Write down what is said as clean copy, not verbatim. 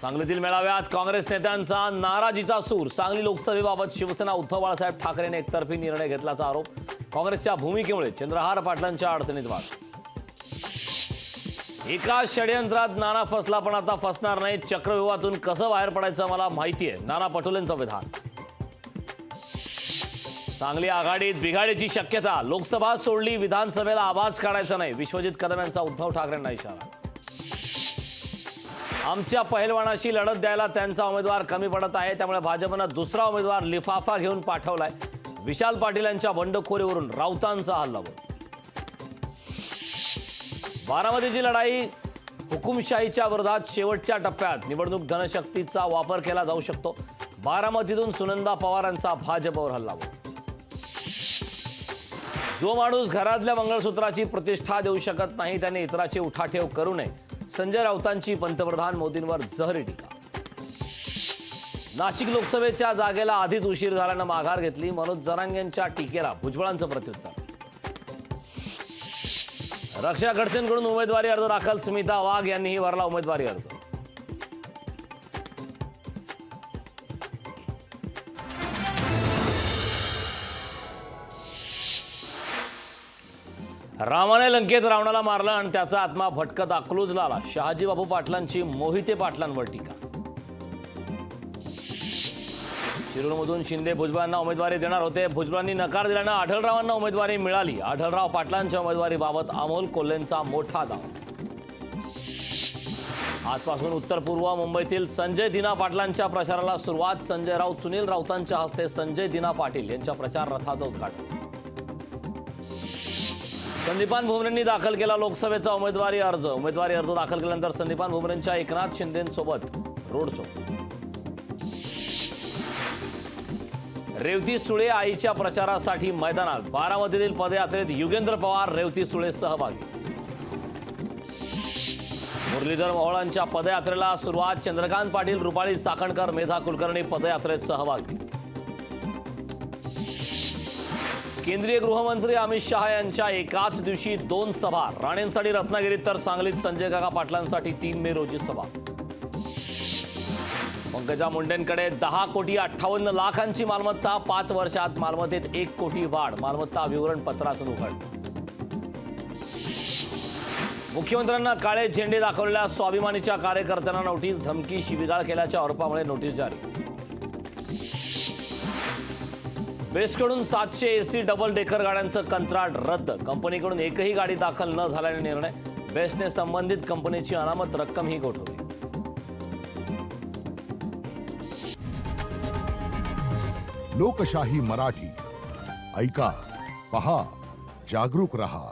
सांगलीतील मेळाव्यात काँग्रेस नेत्यांचा नाराजीचा सूर। सांगली लोकसभेबाबत शिवसेना उद्धव बाळासाहेब ठाकरेंनी एकतर्फी निर्णय घेतल्याचा आरोप। काँग्रेसच्या भूमिकेमुळे चंद्रहार पाटलांच्या अडचणीत वाढ। एका षडयंत्रात नाना फसला पण आता फसणार नाही। चक्रव्यूहातून कसं बाहेर पडायचं मला माहिती आहे, नाना पटोलेंचं विधान। सांगली आघाडीत बिघाडीची शक्यता। लोकसभा सोडली, विधानसभेला आवाज काढायचा नाही। विश्वजित कदम यांचा उद्धव ठाकरेंना इशारा। आमच्या पहिलवानाशी लढत द्यायला त्यांचा उमेदवार कमी पडत आहे, त्यामुळे भाजपने दुसरा उमेदवार लिफाफा घेऊन पाठवलाय। विशाल पाटील यांच्या बंडखोरीवरून राऊतांचा हल्लाबोल। बारामतीची लढाई हुकुमशाहीच्या विरोधात शेवटच्या टप्प्यात। निवडणूक धनशक्तीचा वापर केला जाऊ शकतो। बारामतीतून सुनंदा पवारांचा भाजपवर हल्लाबोल। जो माणूस घरातल्या मंगळसूत्राची प्रतिष्ठा देऊ शकत नाही त्याने इतराची उठाठेव करू नये। संजय राऊतांची पंतप्रधान मोदींवर जहरी टीका। नाशिक लोकसभेच्या जागेला आधीच उशीर झाल्यानं माघार घेतली। मनोज जरांगेंच्या टीकेला भुजबळांचं प्रत्युत्तर। रक्षा खडसेंकडून उमेदवारी अर्ज दाखल। स्मिता वाघ यांनीही भरला उमेदवारी अर्ज। रामाने लंकेत रावणाला मारलं आणि त्याचा आत्मा भटकत अकलूजला आला। शहाजी बापू पाटलांची मोहिते पाटलांवर टीका। शिरूरमधून शिंदे भुजबळांना उमेदवारी देणार होते, भुजबळांनी नकार दिल्यानं आढळरावांना उमेदवारी मिळाली। आढळराव पाटलांच्या उमेदवारीबाबत अमोल कोल्हेंचा मोठा दावा। आजपासून उत्तर पूर्व मुंबईतील संजय दिना पाटलांच्या प्रचाराला सुरुवात। संजय राऊत सुनील राऊतांच्या हस्ते संजय दिना पाटील यांच्या प्रचार रथाचं उद्घाटन। संदीपान भुमरेंनी दाखल केला लोकसभेचा उमेदवारी अर्ज। उमेदवारी अर्ज दाखल केल्यानंतर संदीपान भुमरेंच्या एकनाथ शिंदेंसोबत रोड शो। रेवती सुळे आईच्या प्रचारासाठी मैदानात। बारामतीतील पदयात्रेत युगेंद्र पवार रेवती सुळे सहभागी। मुरलीधर मोहोळांच्या पदयात्रेला सुरुवात। चंद्रकांत पाटील रुपाली चाकणकर मेधा कुलकर्णी पदयात्रेत सहभागी। केंद्रीय गृहमंत्री अमित शहा यांच्या एकाच दिवशी 2 सभा। राणेंसाठी रत्नागिरीत तर सांगलीत संजय काका पाटलांसाठी 3 मे रोजी सभा। पंकजा मुंडेंकडे 10,58,00,000ची मालमत्ता। 5 वर्षात मालमत्तेत 1 कोटी वाढ। मालमत्ता विवरण पत्रातून उघड। मुख्यमंत्र्यांना काळे झेंडे दाखवलेल्या स्वाभिमानीच्या कार्यकर्त्यांना नोटीस। धमकी शिवीगाळ केल्याच्या आरोपामुळे नोटीस जारी। बेस्टकडून 700 एसी डबल डेकर गाड्यांचं कंत्राट रद्द। कंपनीकडून एकही गाडी दाखल न झाल्याने निर्णय। बेस्टने संबंधित कंपनीची अनामत रक्कमही गोठवली। लोकशाही मराठी ऐका, पहा, जागरूक रहा।